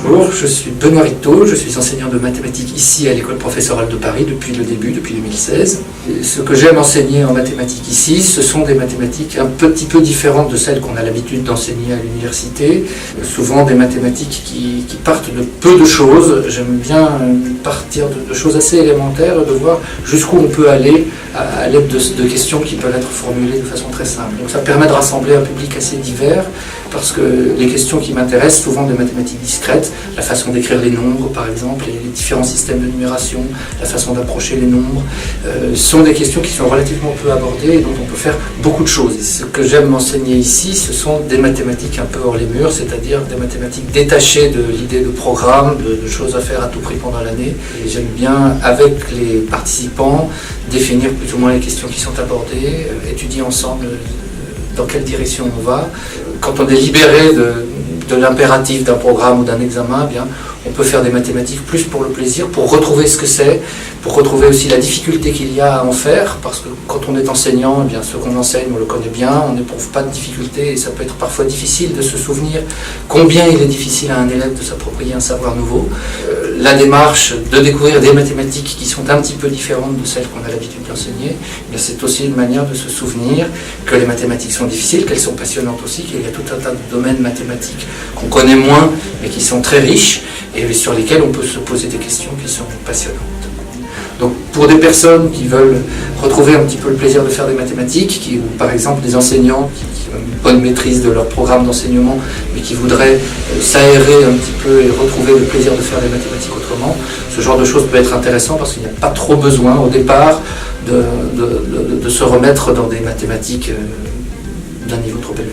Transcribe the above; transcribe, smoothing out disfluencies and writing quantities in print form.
Bonjour, je suis Benoît Ricteau, je suis enseignant de mathématiques ici à l'école professorale de Paris depuis le début, depuis 2016. Et ce que j'aime enseigner en mathématiques ici, ce sont des mathématiques un petit peu différentes de celles qu'on a l'habitude d'enseigner à l'université. Souvent des mathématiques qui partent de peu de choses. J'aime bien partir de choses assez élémentaires, de voir jusqu'où on peut aller à l'aide de questions qui peuvent être formulées de façon très simple. Donc ça permet de rassembler un public assez divers, parce que les questions qui m'intéressent, souvent des mathématiques discrètes, la façon d'écrire les nombres par exemple, les différents systèmes de numération, la façon d'approcher les nombres, sont des questions qui sont relativement peu abordées et dont on peut faire beaucoup de choses. Et ce que j'aime enseigner ici, ce sont des mathématiques un peu hors les murs, c'est-à-dire des mathématiques détachées de l'idée de programme, de choses à faire à tout prix pendant l'année. Et j'aime bien, avec les participants, définir plus ou moins les questions qui sont abordées, étudier ensemble dans quelle direction on va. Quand on est libéré de l'impératif d'un programme ou d'un examen, eh bien, on peut faire des mathématiques plus pour le plaisir, pour retrouver ce que c'est, pour retrouver aussi la difficulté qu'il y a à en faire, parce que quand on est enseignant, eh bien, ce qu'on enseigne, on le connaît bien, on n'éprouve pas de difficulté, et ça peut être parfois difficile de se souvenir combien il est difficile à un élève de s'approprier un savoir nouveau. La démarche de découvrir des mathématiques qui sont un petit peu différentes de celles qu'on a l'habitude d'enseigner, eh c'est aussi une manière de se souvenir que les mathématiques sont difficiles, qu'elles sont passionnantes aussi, qu'il y a tout un tas de domaines mathématiques qu'on connaît moins, mais qui sont très riches, et sur lesquels on peut se poser des questions qui sont passionnantes. Donc pour des personnes qui veulent retrouver un petit peu le plaisir de faire des mathématiques, ou par exemple des enseignants qui ont une bonne maîtrise de leur programme d'enseignement, mais qui voudraient s'aérer un petit peu et retrouver le plaisir de faire des mathématiques autrement, ce genre de choses peut être intéressant parce qu'il n'y a pas trop besoin au départ de se remettre dans des mathématiques d'un niveau trop élevé.